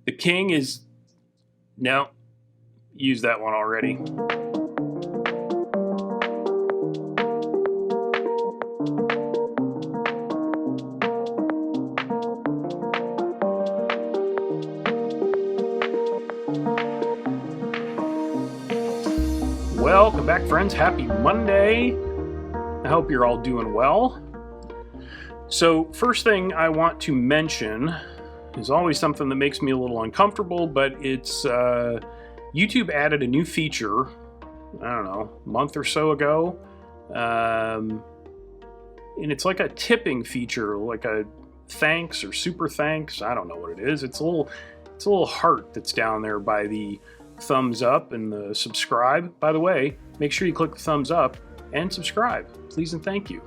The king is... No, used that one already. Welcome back, friends. Happy Monday. I hope you're all doing well. So, first thing I want to mention is always something that makes me a little uncomfortable, but it's YouTube added a new feature, I don't know, a month or so ago. And it's like a tipping feature, like a thanks or super thanks. I don't know what it is. It's a little heart that's down there by the thumbs up and the subscribe. By the way, make sure you click the thumbs up and subscribe, please and thank you.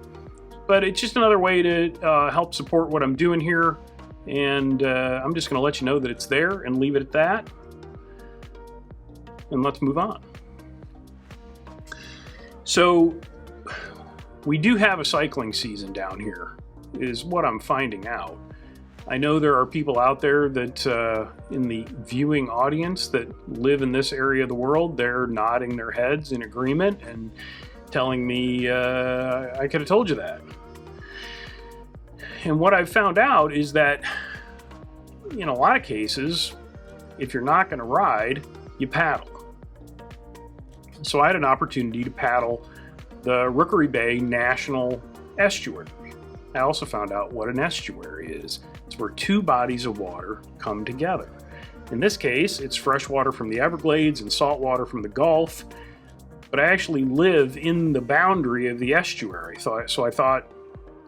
But it's just another way to help support what I'm doing here, and I'm just going to let you know that it's there and leave it at that. And let's move on. So we do have a cycling season down here, is what I'm finding out. I know there are people out there that in the viewing audience that live in this area of the world, they're nodding their heads in agreement and telling me I could have told you that. And what I've found out is that in a lot of cases, if you're not going to ride, you paddle. So I had an opportunity to paddle the Rookery Bay National Estuary. I also found out what an estuary is. It's where two bodies of water come together. In this case, it's fresh water from the Everglades and salt water from the Gulf. But I actually live in the boundary of the estuary. So I thought,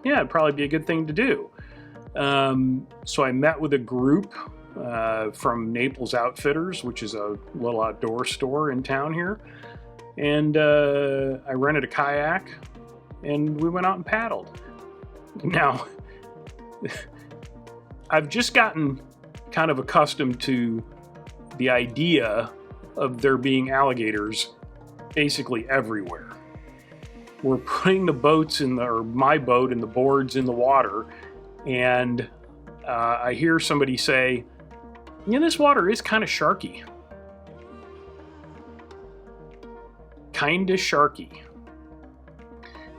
yeah, it'd probably be a good thing to do. So I met with a group from Naples Outfitters, which is a little outdoor store in town here. And I rented a kayak and we went out and paddled. Now, I've just gotten kind of accustomed to the idea of there being alligators basically everywhere. We're putting the boats or my boat and the boards in the water, and I hear somebody say, this water is kind of sharky. Kinda sharky.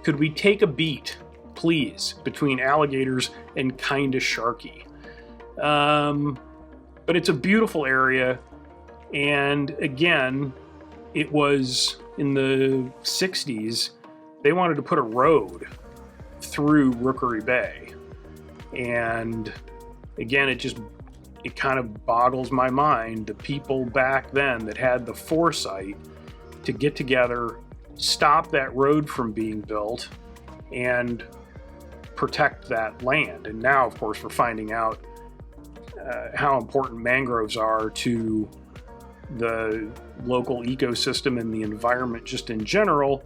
Could we take a beat, please, between alligators and kinda sharky? But it's a beautiful area, and again, it was in the 60s. They wanted to put a road through Rookery Bay. And again, it kind of boggles my mind, the people back then that had the foresight to get together, stop that road from being built, and protect that land. And now, of course, we're finding out how important mangroves are to the local ecosystem and the environment just in general.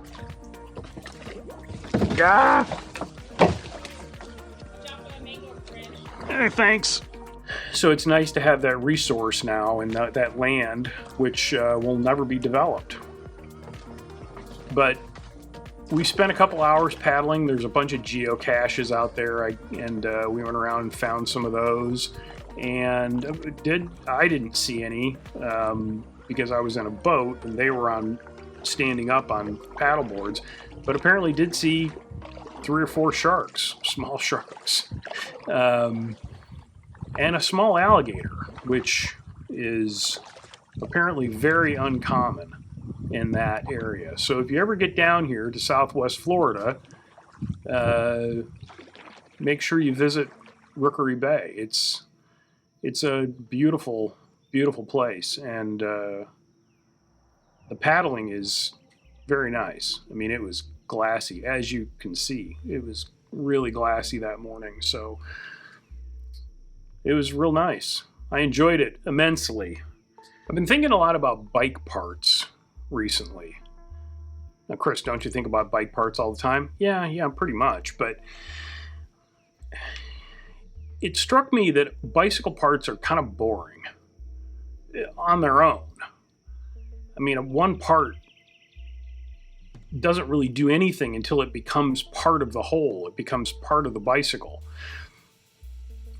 Thanks. So it's nice to have that resource now and that land, which will never be developed. But we spent a couple hours paddling. There's a bunch of geocaches out there, and we went around and found some of those. And I didn't see any because I was in a boat and they were standing up on paddle boards, but apparently did see 3 or 4 sharks, small sharks, and a small alligator, which is apparently very uncommon in that area. So if you ever get down here to Southwest Florida, make sure you visit Rookery Bay. It's a beautiful, beautiful place, and the paddling is very nice. I mean, it was glassy, as you can see. It was really glassy that morning, so it was real nice. I enjoyed it immensely. I've been thinking a lot about bike parts recently. Now, Chris, don't you think about bike parts all the time? Yeah, pretty much, but it struck me that bicycle parts are kind of boring on their own. I mean, one part doesn't really do anything until it becomes part of the whole. It becomes part of the bicycle.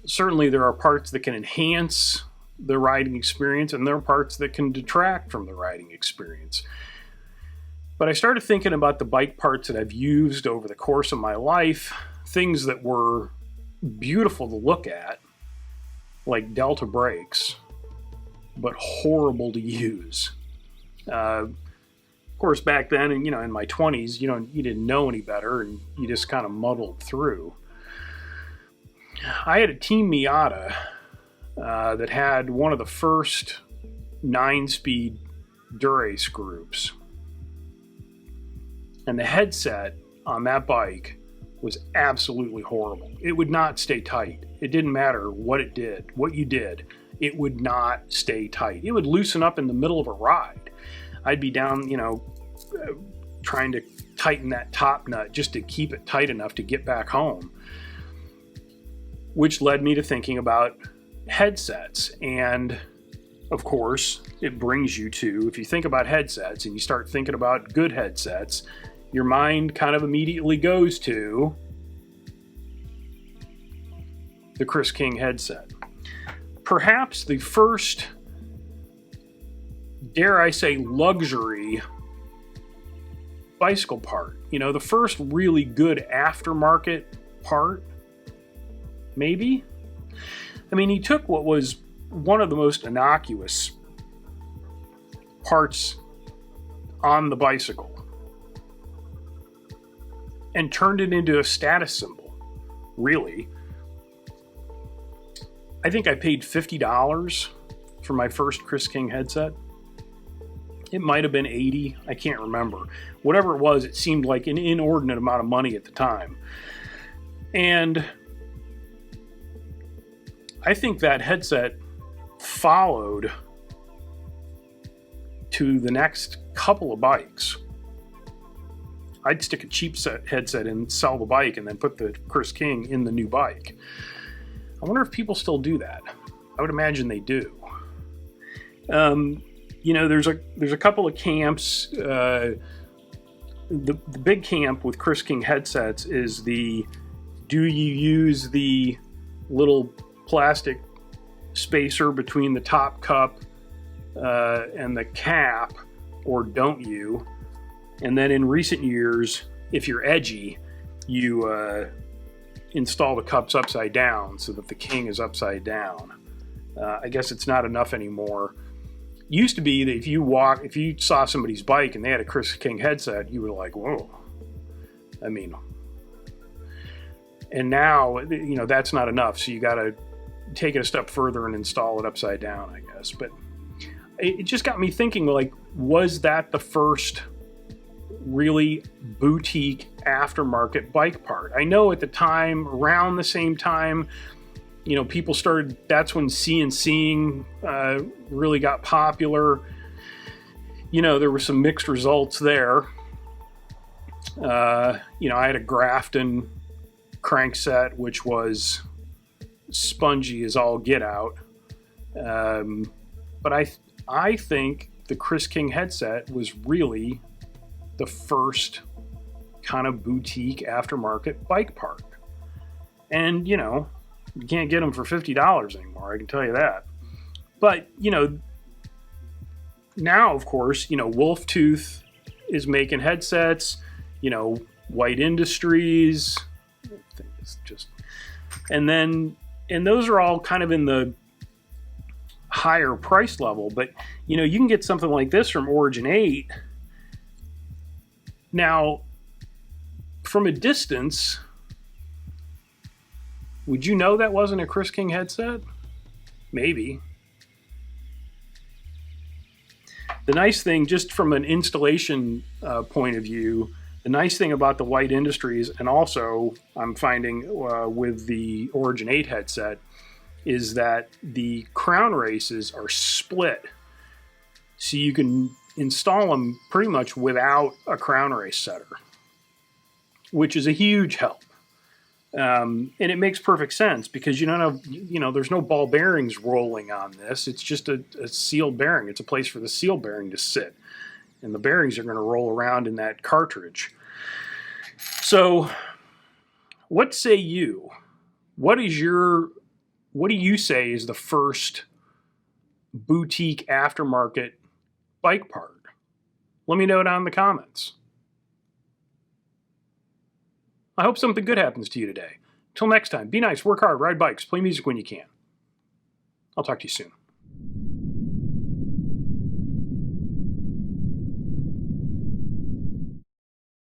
Certainly there are parts that can enhance the riding experience, and there are parts that can detract from the riding experience. But I started thinking about the bike parts that I've used over the course of my life, things that were beautiful to look at, like Delta brakes, but horrible to use. Of course, back then, and in my 20s, you didn't know any better, and you just kind of muddled through. I had a Team Miata that had one of the first 9-speed Dura-Ace groups. And the headset on that bike was absolutely horrible. It would not stay tight. It didn't matter what it did, what you did. It would not stay tight. It would loosen up in the middle of a ride. I'd be down, trying to tighten that top nut just to keep it tight enough to get back home. Which led me to thinking about headsets. And of course, it brings you to, if you think about headsets and you start thinking about good headsets, your mind kind of immediately goes to the Chris King headset. Perhaps the first, dare I say, luxury bicycle part. The first really good aftermarket part, maybe? I mean, he took what was one of the most innocuous parts on the bicycle and turned it into a status symbol, really. I think I paid $50 for my first Chris King headset. It might have been $80, I can't remember. Whatever it was, it seemed like an inordinate amount of money at the time. And I think that headset followed to the next couple of bikes. I'd stick a cheap headset in, sell the bike, and then put the Chris King in the new bike. I wonder if people still do that. I would imagine they do. There's a couple of camps. The big camp with Chris King headsets is do you use the little plastic spacer between the top cup and the cap, or don't you? And then in recent years, if you're edgy, you install the cups upside down so that the King is upside down. I guess it's not enough anymore. Used to be that if you saw somebody's bike and they had a Chris King headset, you were like, whoa. I mean, and now, that's not enough. So you got to take it a step further and install it upside down, I guess. But it just got me thinking, like, was that the first really boutique aftermarket bike part? I know at the time, around the same time, people started, that's when CNCing really got popular. There were some mixed results there. I had a Grafton crankset, which was spongy as all get out. But I think the Chris King headset was really the first kind of boutique aftermarket bike part. And, you can't get them for $50 anymore, I can tell you that. But, now, of course, Wolf Tooth is making headsets, White Industries, it's just, and those are all kind of in the higher price level. But, you can get something like this from Origin 8. Now, from a distance, would you know that wasn't a Chris King headset? Maybe. The nice thing, just from an installation point of view, the nice thing about the White Industries, and also I'm finding with the Origin 8 headset, is that the crown races are split. So you can install them pretty much without a crown race setter, which is a huge help. And it makes perfect sense because there's no ball bearings rolling on this. It's just a sealed bearing. It's a place for the seal bearing to sit, and the bearings are going to roll around in that cartridge. So, what say you? What do you say is the first boutique aftermarket bike part? Let me know down in the comments. I hope something good happens to you today. Till next time, be nice, work hard, ride bikes, play music when you can. I'll talk to you soon.